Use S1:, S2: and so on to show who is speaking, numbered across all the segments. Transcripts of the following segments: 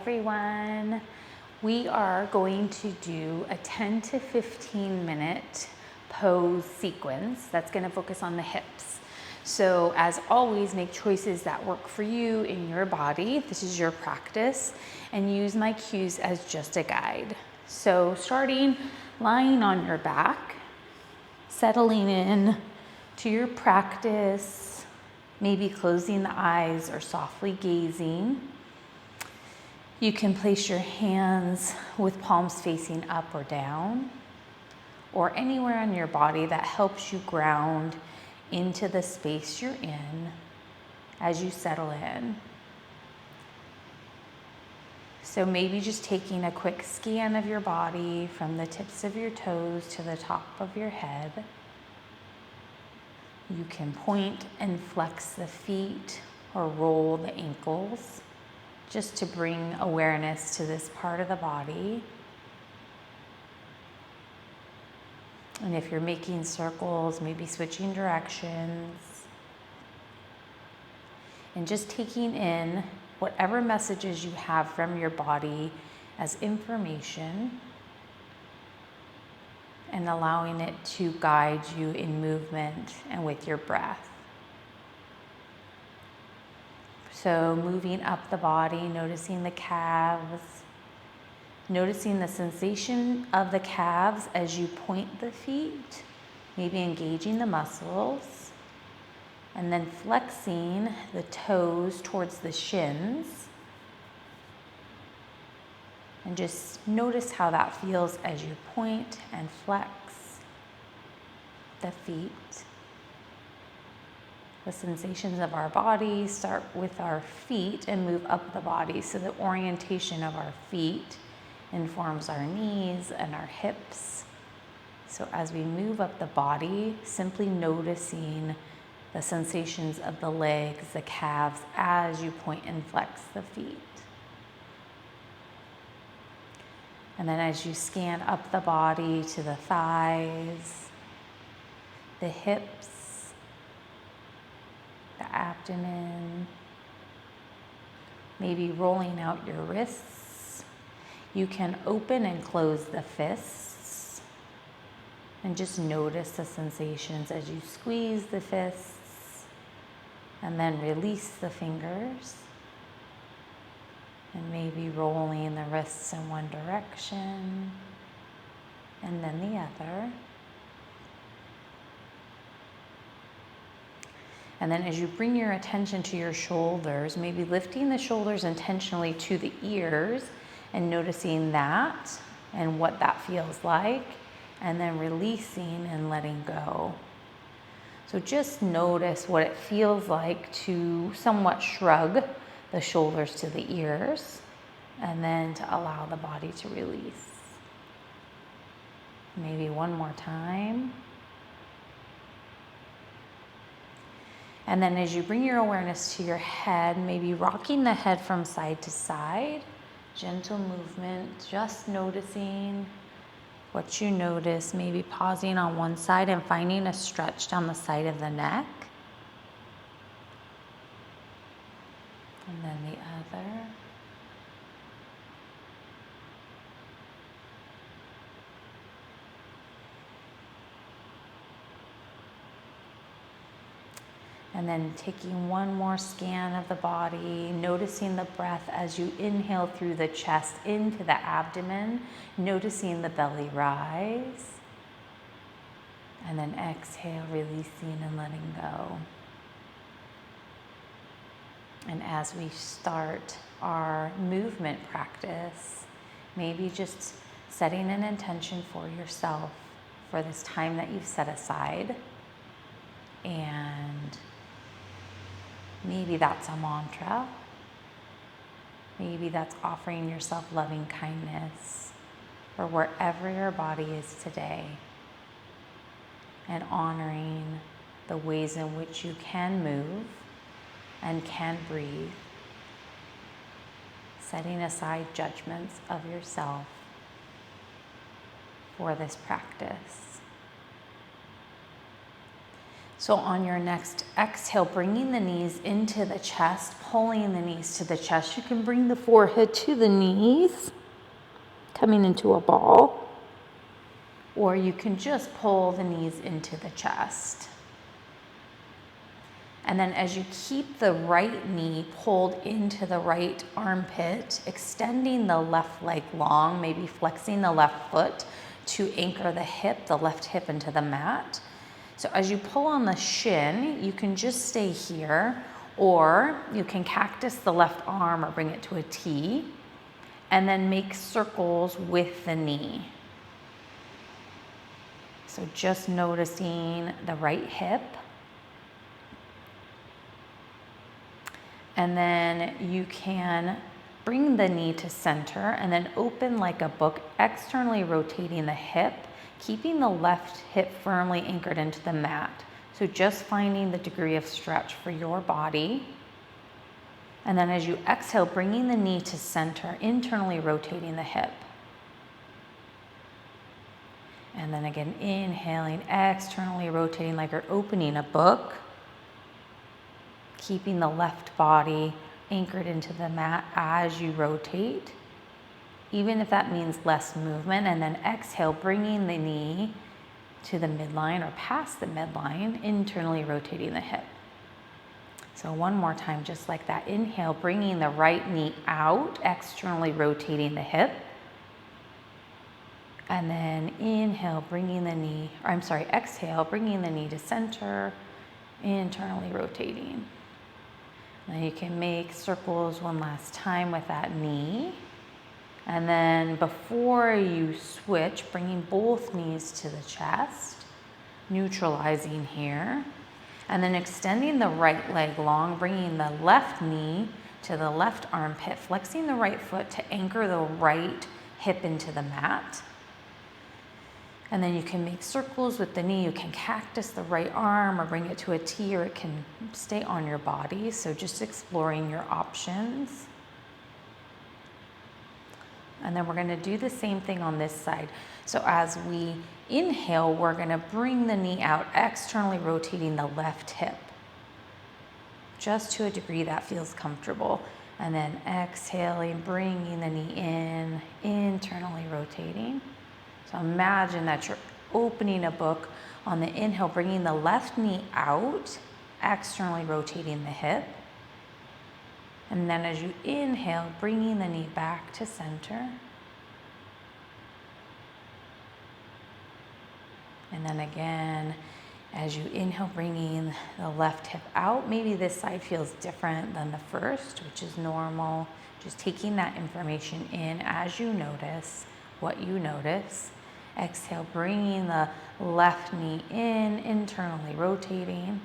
S1: everyone. We are going to do a 10 to 15 minute pose sequence that's going to focus on the hips. So as always, make choices that work for you in your body. This is your practice, and use my cues as just a guide. So starting lying on your back, settling in to your practice, maybe closing the eyes or softly gazing. You can place your hands with palms facing up or down, or anywhere on your body that helps you ground into the space you're in as you settle in. So maybe just taking a quick scan of your body from the tips of your toes to the top of your head. You can point and flex the feet or roll the ankles just to bring awareness to this part of the body. And if you're making circles, maybe switching directions. And just taking in whatever messages you have from your body as information and allowing it to guide you in movement and with your breath. So moving up the body, noticing the calves, noticing the sensation of the calves as you point the feet, maybe engaging the muscles, and then flexing the toes towards the shins. And just notice how that feels as you point and flex the feet. The sensations of our body start with our feet and move up the body. So the orientation of our feet informs our knees and our hips. So as we move up the body, simply noticing the sensations of the legs, the calves, as you point and flex the feet. And then as you scan up the body to the thighs, the hips, the abdomen, maybe rolling out your wrists. You can open and close the fists and just notice the sensations as you squeeze the fists and then release the fingers. And maybe rolling the wrists in one direction and then the other. And then as you bring your attention to your shoulders, maybe lifting the shoulders intentionally to the ears and noticing that and what that feels like, and then releasing and letting go. So just notice what it feels like to somewhat shrug the shoulders to the ears, and then to allow the body to release. Maybe one more time. And then as you bring your awareness to your head, maybe rocking the head from side to side, gentle movement, just noticing what you notice, maybe pausing on one side and finding a stretch down the side of the neck. And then the other. And then taking one more scan of the body, noticing the breath as you inhale through the chest into the abdomen, noticing the belly rise. And then exhale, releasing and letting go. And as we start our movement practice, maybe just setting an intention for yourself for this time that you've set aside. And maybe that's a mantra. Maybe that's offering yourself loving kindness for wherever your body is today, and honoring the ways in which you can move and can breathe, setting aside judgments of yourself for this practice. So on your next exhale, bringing the knees into the chest, pulling the knees to the chest. You can bring the forehead to the knees, coming into a ball, or you can just pull the knees into the chest. And then as you keep the right knee pulled into the right armpit, extending the left leg long, maybe flexing the left foot to anchor the left hip into the mat. So as you pull on the shin, you can just stay here, or you can cactus the left arm or bring it to a T, and then make circles with the knee. So just noticing the right hip. And then you can bring the knee to center and then open like a book, externally rotating the hip, keeping the left hip firmly anchored into the mat. So just finding the degree of stretch for your body. And then as you exhale, bringing the knee to center, internally rotating the hip. And then again, inhaling, externally rotating like you're opening a book. Keeping the left body anchored into the mat as you rotate, even if that means less movement. And then exhale, bringing the knee to the midline or past the midline, internally rotating the hip. So one more time, just like that. Inhale, bringing the right knee out, externally rotating the hip. And then inhale, exhale, bringing the knee to center, internally rotating. Now you can make circles one last time with that knee. And then before you switch, bringing both knees to the chest, neutralizing here. And then extending the right leg long, bringing the left knee to the left armpit, flexing the right foot to anchor the right hip into the mat. And then you can make circles with the knee. You can cactus the right arm or bring it to a T, or it can stay on your body. So just exploring your options. And then we're gonna do the same thing on this side. So as we inhale, we're gonna bring the knee out, externally rotating the left hip, just to a degree that feels comfortable. And then exhaling, bringing the knee in, internally rotating. So imagine that you're opening a book. On the inhale, bringing the left knee out, externally rotating the hip. And then as you inhale, bringing the knee back to center. And then again, as you inhale, bringing the left hip out. Maybe this side feels different than the first, which is normal. Just taking that information in as you notice what you notice. Exhale, bringing the left knee in, internally rotating.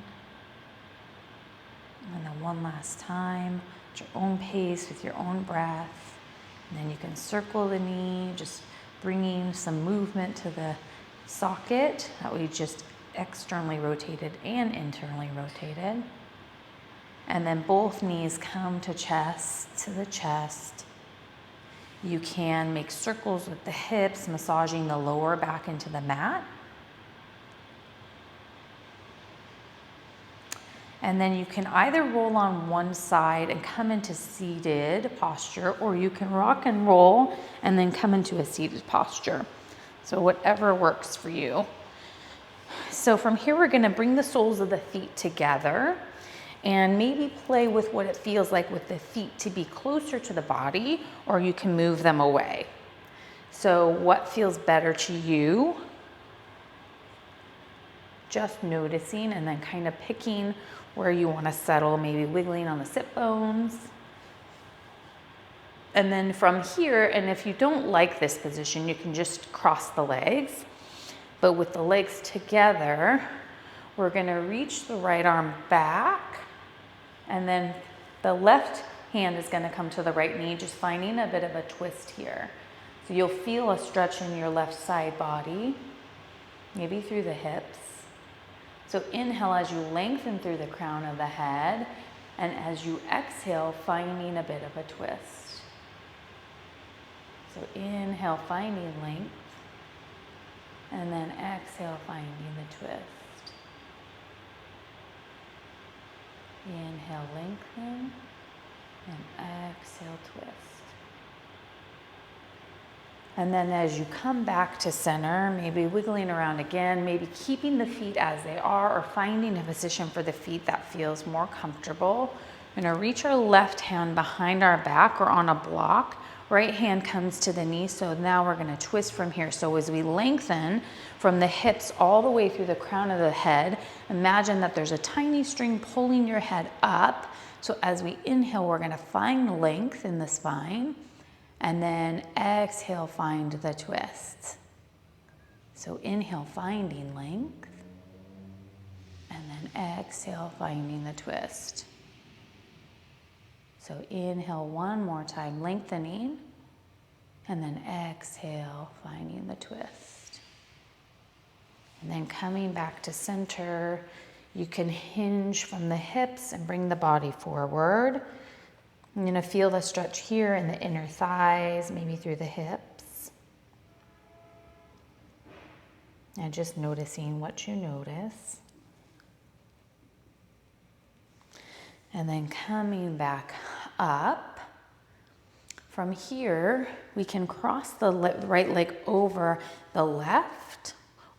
S1: And then one last time, at your own pace, with your own breath. And then you can circle the knee, just bringing some movement to the socket that we just externally rotated and internally rotated. And then both knees come to the chest. You can make circles with the hips, massaging the lower back into the mat. And then you can either roll on one side and come into seated posture, or you can rock and roll and then come into a seated posture. So whatever works for you. So from here, we're gonna bring the soles of the feet together and maybe play with what it feels like with the feet to be closer to the body, or you can move them away. So what feels better to you? Just noticing and then kind of picking where you want to settle, maybe wiggling on the sit bones. And then from here, and if you don't like this position, you can just cross the legs. But with the legs together, we're gonna reach the right arm back, and then the left hand is gonna come to the right knee, just finding a bit of a twist here. So you'll feel a stretch in your left side body, maybe through the hips. So inhale as you lengthen through the crown of the head, and as you exhale, finding a bit of a twist. So inhale, finding length, and then exhale, finding the twist. Inhale, lengthen, and exhale, twist. And then as you come back to center, maybe wiggling around again, maybe keeping the feet as they are or finding a position for the feet that feels more comfortable. We're gonna reach our left hand behind our back or on a block. Right hand comes to the knee, so now we're gonna twist from here. So as we lengthen from the hips all the way through the crown of the head, imagine that there's a tiny string pulling your head up. So as we inhale, we're gonna find length in the spine. And then exhale, find the twist. So inhale, finding length. And then exhale, finding the twist. So inhale one more time, lengthening. And then exhale, finding the twist. And then coming back to center, you can hinge from the hips and bring the body forward. I'm gonna feel the stretch here in the inner thighs, maybe through the hips. And just noticing what you notice. And then coming back up. From here, we can cross the right leg over the left,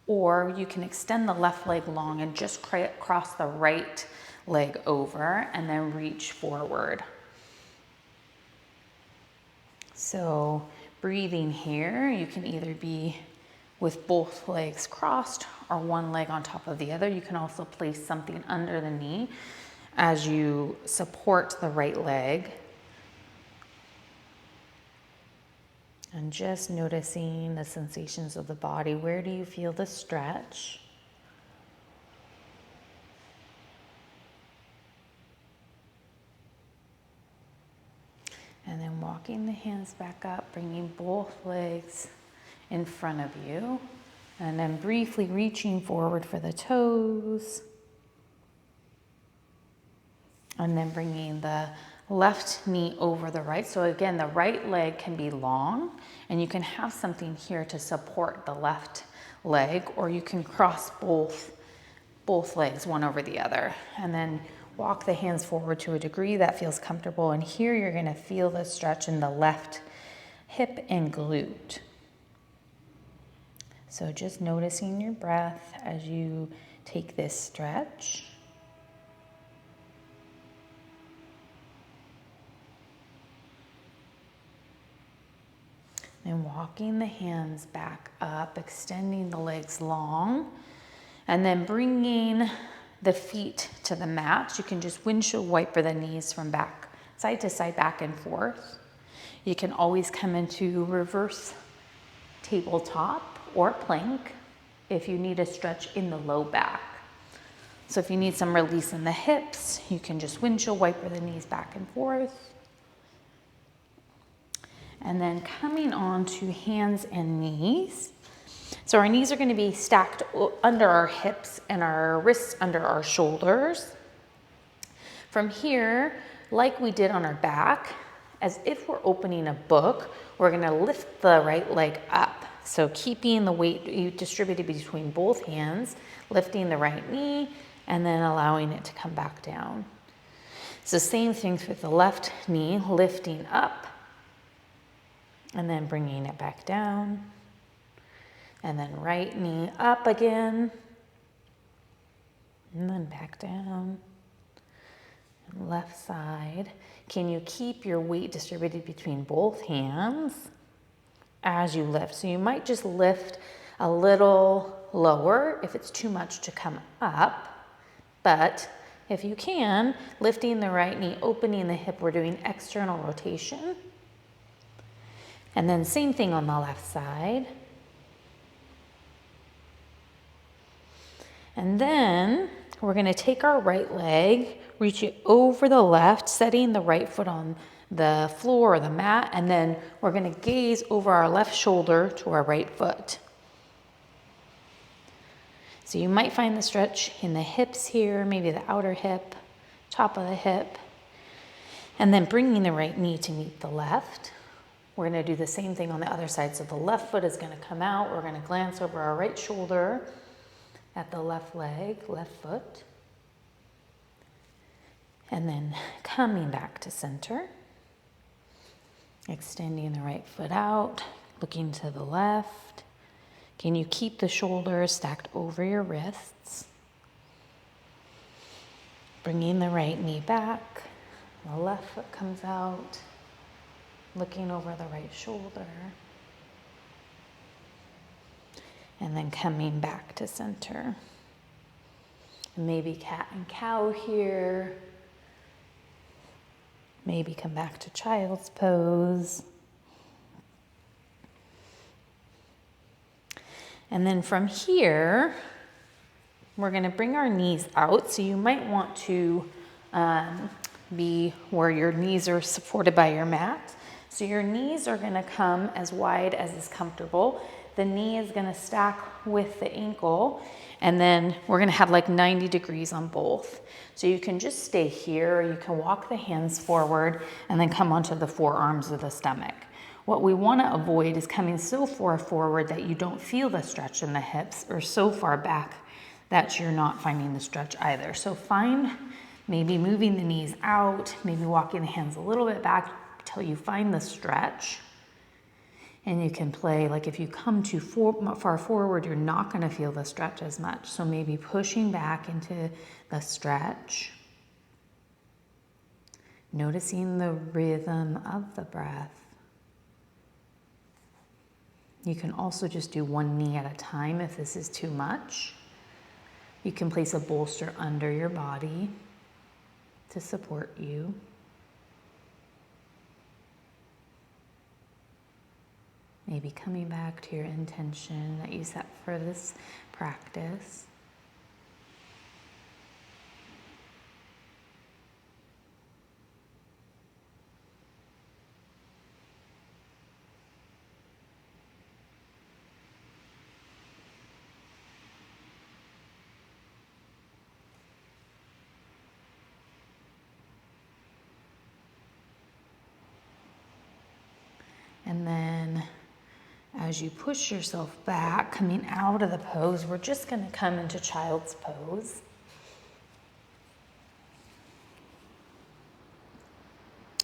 S1: or you can extend the left leg long and just cross the right leg over and then reach forward. So breathing here, you can either be with both legs crossed or one leg on top of the other. You can also place something under the knee as you support the right leg. And just noticing the sensations of the body. Where do you feel the stretch? And then walking the hands back up, bringing both legs in front of you. And then briefly reaching forward for the toes. And then bringing the left knee over the right. So again, the right leg can be long, and you can have something here to support the left leg, or you can cross both legs, one over the other. And then walk the hands forward to a degree that feels comfortable. And here you're gonna feel the stretch in the left hip and glute. So just noticing your breath as you take this stretch. And walking the hands back up, extending the legs long, and then bringing the feet to the mat. You can just windshield wiper the knees from back, side to side, back and forth. You can always come into reverse tabletop or plank if you need a stretch in the low back. So if you need some release in the hips, you can just windshield wiper the knees back and forth. And then coming on to hands and knees. So our knees are going to be stacked under our hips and our wrists under our shoulders. From here, like we did on our back, as if we're opening a book, we're going to lift the right leg up. So keeping the weight distributed between both hands, lifting the right knee, and then allowing it to come back down. So same thing with the left knee, lifting up, and then bringing it back down. And then right knee up again. And then back down. And left side. Can you keep your weight distributed between both hands as you lift? So you might just lift a little lower if it's too much to come up. But if you can, lifting the right knee, opening the hip, we're doing external rotation. And then same thing on the left side. And then we're going to take our right leg, reach it over the left, setting the right foot on the floor or the mat, and then we're going to gaze over our left shoulder to our right foot. So you might find the stretch in the hips here, maybe the outer hip, top of the hip, and then bringing the right knee to meet the left. We're going to do the same thing on the other side. So the left foot is going to come out. We're going to glance over our right shoulder at the left leg, left foot. And then coming back to center, extending the right foot out, looking to the left. Can you keep the shoulders stacked over your wrists? Bringing the right knee back, the left foot comes out, looking over the right shoulder. And then coming back to center. Maybe cat and cow here. Maybe come back to child's pose. And then from here, we're gonna bring our knees out. So you might want to be where your knees are supported by your mat. So your knees are gonna come as wide as is comfortable. The knee is gonna stack with the ankle, and then we're gonna have like 90 degrees on both. So you can just stay here, or you can walk the hands forward and then come onto the forearms of the stomach. What we wanna avoid is coming so far forward that you don't feel the stretch in the hips, or so far back that you're not finding the stretch either. So find maybe moving the knees out, maybe walking the hands a little bit back till you find the stretch. And you can play, like if you come too far forward, you're not gonna feel the stretch as much. So maybe pushing back into the stretch. Noticing the rhythm of the breath. You can also just do one knee at a time if this is too much. You can place a bolster under your body to support you. Maybe coming back to your intention that you set for this practice. And then as you push yourself back, coming out of the pose, we're just gonna come into child's pose.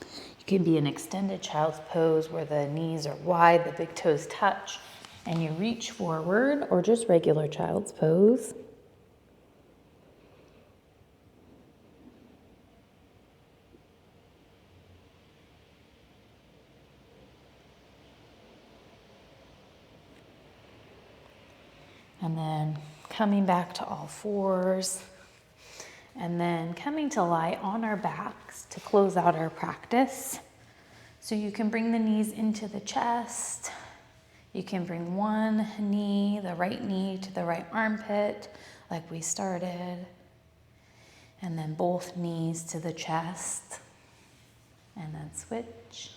S1: You can be in extended child's pose where the knees are wide, the big toes touch, and you reach forward, or just regular child's pose. And then coming back to all fours, and then coming to lie on our backs to close out our practice. So you can bring the knees into the chest. You can bring one knee, the right knee, to the right armpit, like we started. And then both knees to the chest. And then switch.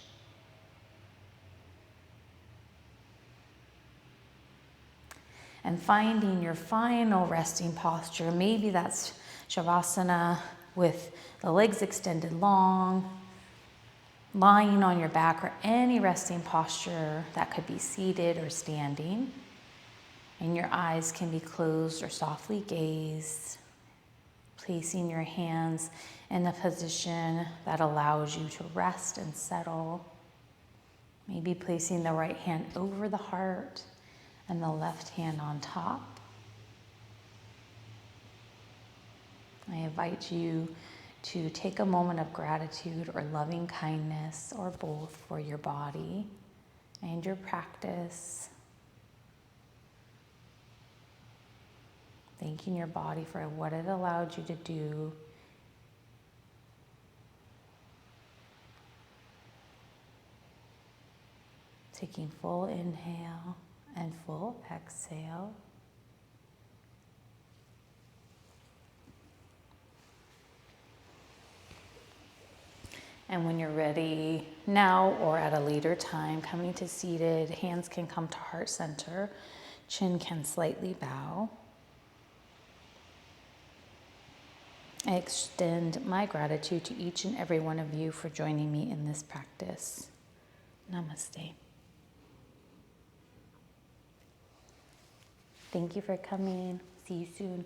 S1: And finding your final resting posture. Maybe that's Shavasana with the legs extended long, lying on your back, or any resting posture that could be seated or standing. And your eyes can be closed or softly gazed, placing your hands in a position that allows you to rest and settle. Maybe placing the right hand over the heart and the left hand on top. I invite you to take a moment of gratitude or loving kindness, or both, for your body and your practice. Thanking your body for what it allowed you to do. Taking full inhale and full exhale. And when you're ready now or at a later time, coming to seated, hands can come to heart center, chin can slightly bow. I extend my gratitude to each and every one of you for joining me in this practice. Namaste. Thank you for coming. See you soon.